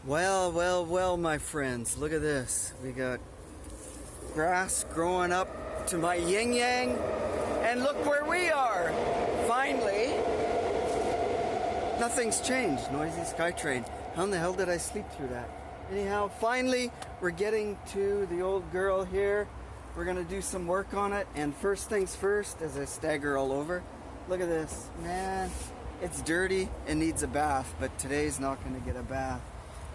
Well, well, well, my friends, look at this. We got grass growing up to my yin-yang, and look where we are. Finally, nothing's changed. Noisy SkyTrain. How in the hell did I sleep through that? Anyhow, finally, we're getting to the old girl here. We're gonna do some work on it, and first things first, as I stagger all over, look at this. Man, it's dirty and needs a bath, but today's not gonna get a bath.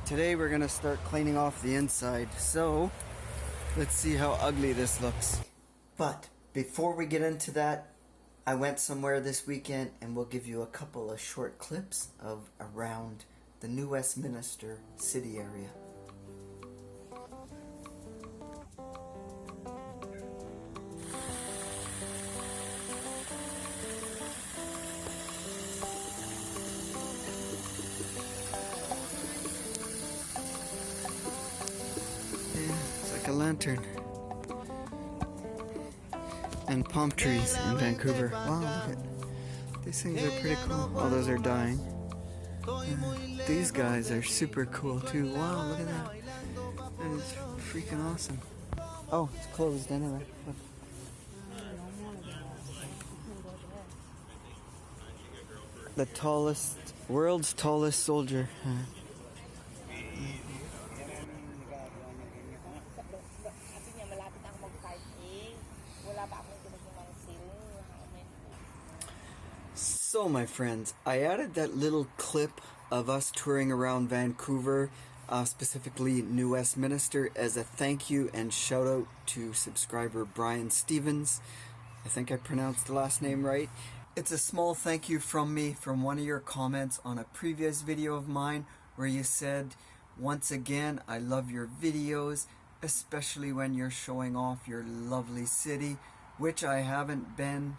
Today we're gonna start cleaning off the inside, so let's see how ugly this looks. But before we get into that, I went somewhere this weekend, and we'll give you a couple of short clips of around the New Westminster city area. A lantern and palm trees in Vancouver. Wow, look at these things are pretty cool. Oh, those are dying. These guys are super cool too. Wow, look at that. That is freaking awesome. Oh, it's closed anyway. Look. The world's tallest soldier. So my friends, I added that little clip of us touring around Vancouver, specifically New Westminster, as a thank you and shout out to subscriber Brian Stevens. I think I pronounced the last name right. It's a small thank you from me from one of your comments on a previous video of mine where you said, once again, I love your videos, especially when you're showing off your lovely city, which I haven't been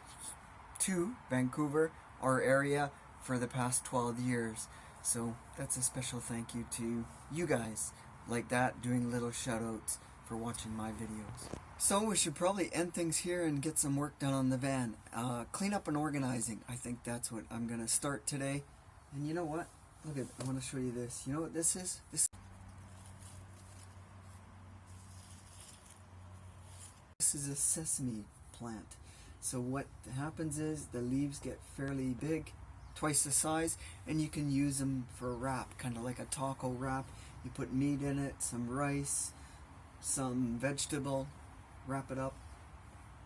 to Vancouver, our area, for the past 12 years. So that's a special thank you to you guys like that, doing little shout outs for watching my videos. So we should probably end things here and get some work done on the van. Clean up and organizing. I think that's what I'm gonna start today. And you know what? Look at, I want to show you this. You know what this is? This is a sesame plant. So what happens is the leaves get fairly big, twice the size, and you can use them for a wrap, kind of like a taco wrap. You put meat in it, some rice, some vegetable, wrap it up,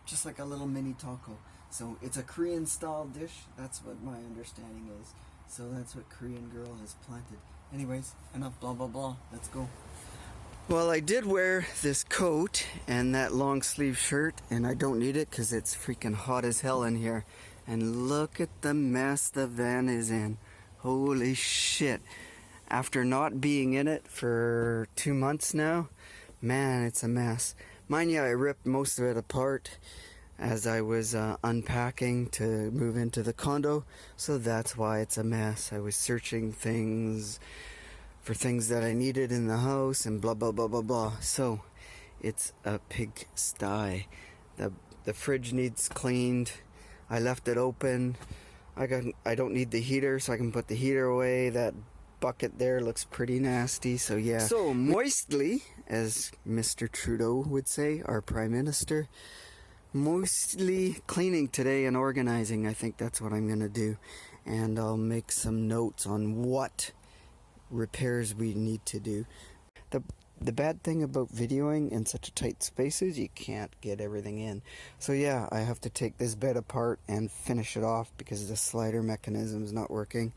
just like a little mini taco. So it's a Korean style dish, that's what my understanding is. So that's what Korean girl has planted. Anyways, enough blah blah blah, let's go. Well, I did wear this coat and that long sleeve shirt, and I don't need it because it's freaking hot as hell in here. And look at the mess the van is in. Holy shit. After not being in it for 2 months now, man, it's a mess. Mind you, I ripped most of it apart as I was unpacking to move into the condo, so that's why it's a mess. I was searching things for things that I needed in the house and blah blah blah blah blah. So it's a pigsty. The fridge needs cleaned. I left it open. I don't need the heater, so I can put the heater away. That bucket there looks pretty nasty, so yeah. So moistly, as Mr. Trudeau would say, our Prime Minister, mostly cleaning today and organizing. I think that's what I'm gonna do. And I'll make some notes on what repairs we need to do. The bad thing about videoing in such a tight space is you can't get everything in. So yeah, I have to take this bed apart and finish it off because the slider mechanism is not working.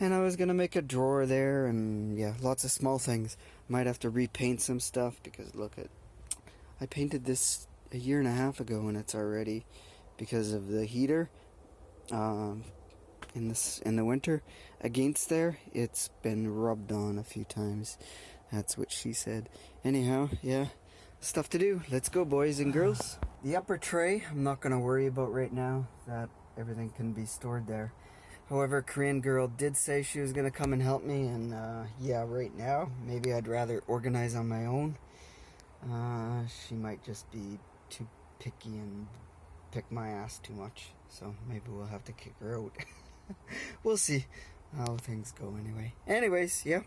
And I was gonna make a drawer there, and yeah, lots of small things. Might have to repaint some stuff because look at, I painted this a year and a half ago and it's already, because of the heater, in the winter against there, it's been rubbed on a few times. That's what she said. Anyhow, yeah, stuff to do. Let's go, boys and girls. The upper tray I'm not gonna worry about right now, that everything can be stored there. However, Korean girl did say she was gonna come and help me, and yeah, right now maybe I'd rather organize on my own. She might just be too picky and pick my ass too much, so maybe we'll have to kick her out. We'll see how things go anyway. Anyways, yeah.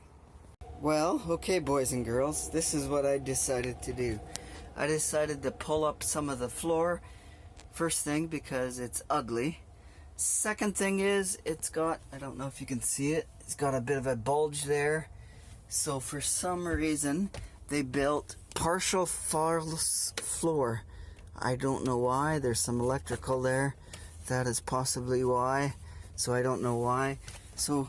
Well, okay, boys and girls, this is what I decided to do. I decided to pull up some of the floor. First thing, because it's ugly. Second thing is, it's got, I don't know if you can see it, it's got a bit of a bulge there. So for some reason, they built partial false floor. I don't know why. There's some electrical there. That is possibly why. So I don't know why. So,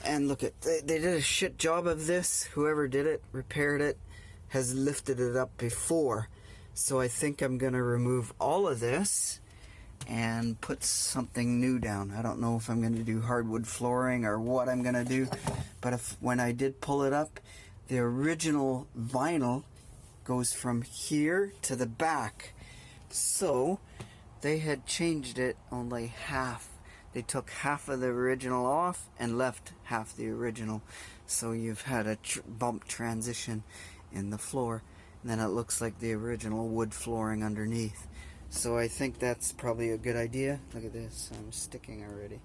and look at, they did a shit job of this. Whoever did it, repaired it, has lifted it up before. So I think I'm gonna remove all of this and put something new down. I don't know if I'm gonna do hardwood flooring or what I'm gonna do, but when I did pull it up, the original vinyl goes from here to the back. So they had changed it only half. They took half of the original off and left half the original. So you've had a bump transition in the floor. And then it looks like the original wood flooring underneath. So I think that's probably a good idea. Look at this, I'm sticking already.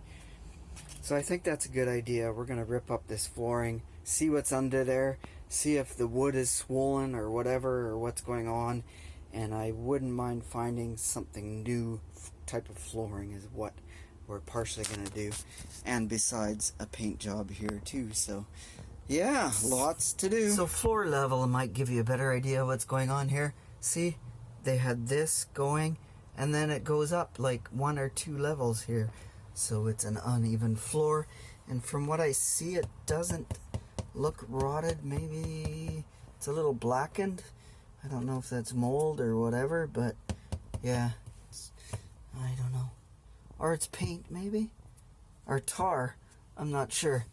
So I think that's a good idea. We're gonna rip up this flooring, see what's under there, see if the wood is swollen or whatever, or what's going on. And I wouldn't mind finding something new type of flooring is what we're partially gonna do. And besides, a paint job here too, so yeah, lots to do. So floor level might give you a better idea of what's going on here. See, they had this going, and then it goes up like 1 or 2 levels here. So it's an uneven floor, and from what I see, it doesn't look rotted. Maybe it's a little blackened. I don't know if that's mold or whatever, but yeah, I don't know. Or it's paint maybe, or tar, I'm not sure.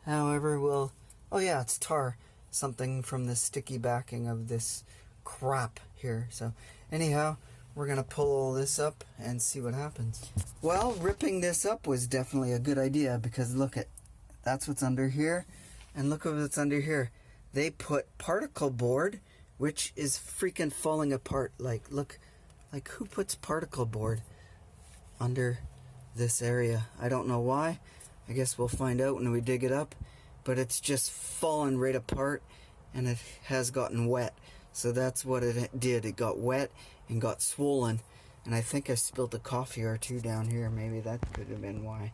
However, we'll, oh yeah, it's tar, something from the sticky backing of this crap here. So anyhow, we're gonna pull all this up and see what happens. Well, ripping this up was definitely a good idea, because look at, that's what's under here, and look at what's under here. They put particle board, which is freaking falling apart. Like, look, like who puts particle board under this area? I don't know why. I guess we'll find out when we dig it up, but it's just fallen right apart, and it has gotten wet. So that's what it did. It got wet and got swollen, and I think I spilled a coffee or two down here. Maybe that could have been why.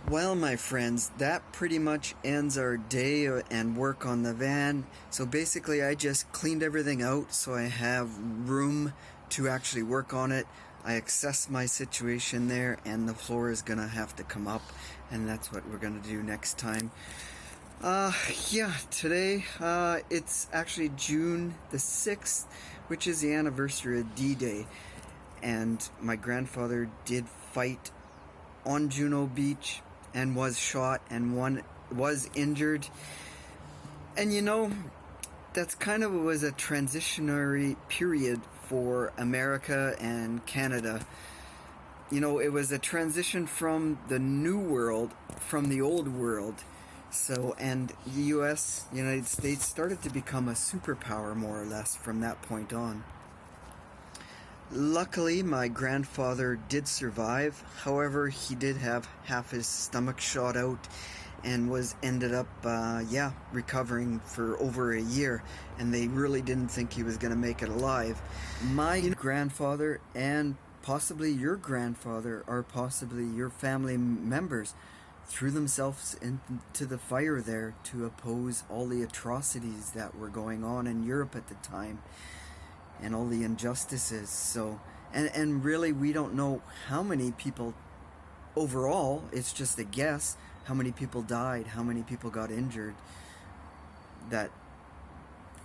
Well, my friends, that pretty much ends our day and work on the van. So basically I just cleaned everything out so I have room to actually work on it. I assess my situation there, and the floor is gonna have to come up, and that's what we're gonna do next time. Yeah, today it's actually June the 6th, which is the anniversary of D-Day, and my grandfather did fight on Juno Beach and was shot, and was injured. And you know, that's kind of was a transitionary period for America and Canada. You know, it was a transition from the new world, from the old world. So, and the US, United States, started to become a superpower more or less from that point on. Luckily, my grandfather did survive. However, he did have half his stomach shot out and ended up recovering for over a year, and they really didn't think he was going to make it alive. My grandfather and possibly your grandfather, or possibly your family members, threw themselves into the fire there to oppose all the atrocities that were going on in Europe at the time, and all the injustices. So, and really we don't know how many people overall, it's just a guess, how many people died, how many people got injured that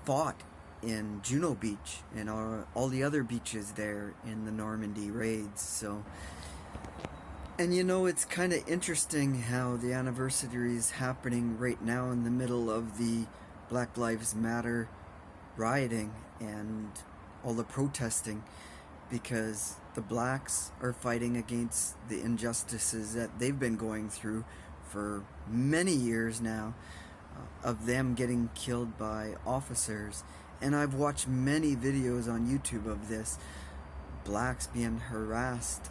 fought in Juno Beach and all the other beaches there in the Normandy raids. So, and you know, it's kind of interesting how the anniversary is happening right now in the middle of the Black Lives Matter rioting and all the protesting, because the blacks are fighting against the injustices that they've been going through for many years now, of them getting killed by officers. And I've watched many videos on YouTube of this, blacks being harassed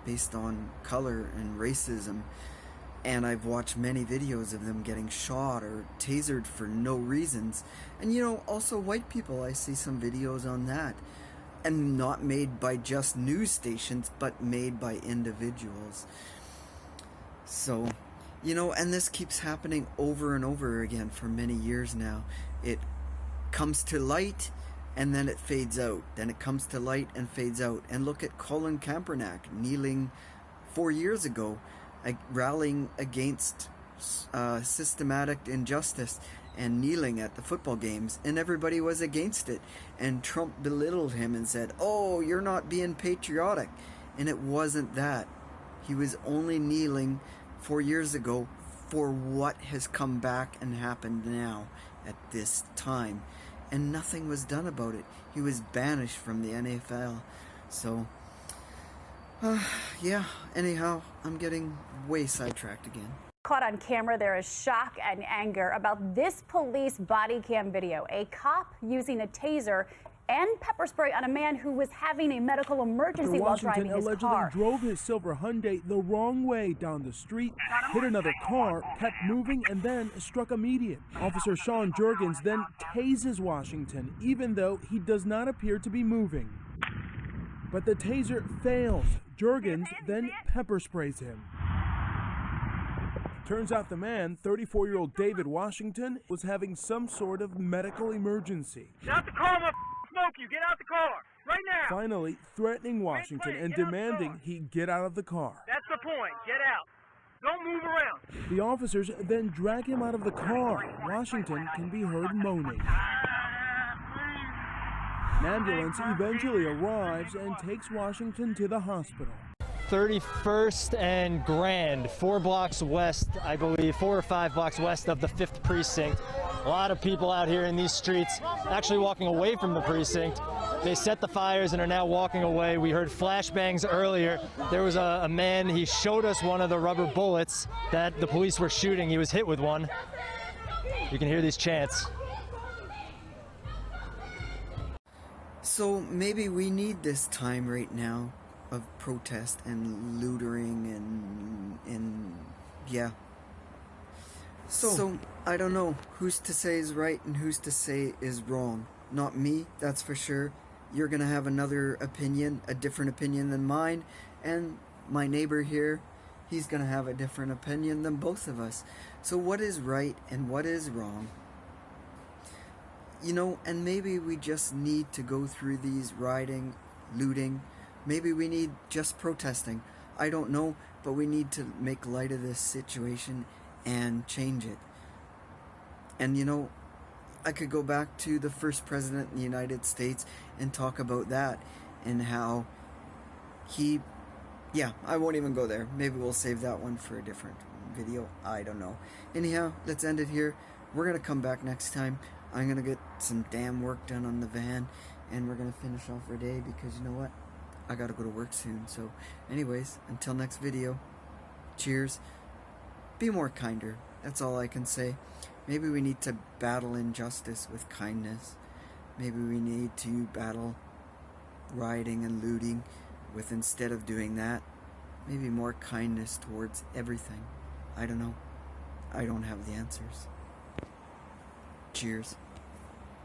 based on color and racism. And I've watched many videos of them getting shot or tasered for no reasons. And also white people, I see some videos on that. And not made by just news stations, but made by individuals. So, and this keeps happening over and over again for many years now. It comes to light, and then it fades out. Then it comes to light and fades out. And look at Colin Kaepernick kneeling 4 years ago, rallying against systematic injustice and kneeling at the football games, and everybody was against it. And Trump belittled him and said, "Oh, you're not being patriotic." And it wasn't that. He was only kneeling 4 years ago for what has come back and happened now at this time. And nothing was done about it. He was banished from the NFL. So, yeah, anyhow, I'm getting way sidetracked again. Caught on camera, there is shock and anger about this police body cam video. A cop using a taser and pepper spray on a man who was having a medical emergency while driving his car. Allegedly drove his silver Hyundai the wrong way down the street, hit another car, kept moving, and then struck a median. Officer Sean Jurgens then tases Washington, even though he does not appear to be moving. But the taser fails. Jurgens then pepper sprays him. Turns out the man, 34-year-old David Washington, was having some sort of medical emergency. Get out the car, I'm smoke you. Get out the car right now. Finally, threatening Washington and demanding he get out of the car. That's the point. Get out. Don't move around. The officers then drag him out of the car. Washington can be heard moaning. An ambulance eventually arrives and takes Washington to the hospital. 31st and Grand, 4 blocks west, I believe, 4 or 5 blocks west of the 5th precinct. A lot of people out here in these streets actually walking away from the precinct. They set the fires and are now walking away. We heard flashbangs earlier. There was a man, he showed us one of the rubber bullets that the police were shooting. He was hit with one. You can hear these chants. So maybe we need this time right now of protest and lootering and yeah. So I don't know who's to say is right and who's to say is wrong. Not me, that's for sure. You're gonna have another opinion, a different opinion than mine, and my neighbor here, he's gonna have a different opinion than both of us. So what is right and what is wrong? And maybe we just need to go through these rioting, looting. Maybe we need just protesting. I don't know, but we need to make light of this situation and change it. And I could go back to the first president in the United States and talk about that and how I won't even go there. Maybe we'll save that one for a different video. I don't know. Anyhow, let's end it here. We're going to come back next time. I'm going to get some damn work done on the van, and we're going to finish off our day because you know what? I got to go to work soon. So anyways, until next video, cheers. Be more kinder. That's all I can say. Maybe we need to battle injustice with kindness. Maybe we need to battle rioting and looting with, instead of doing that, maybe more kindness towards everything. I don't know. I don't have the answers. Cheers.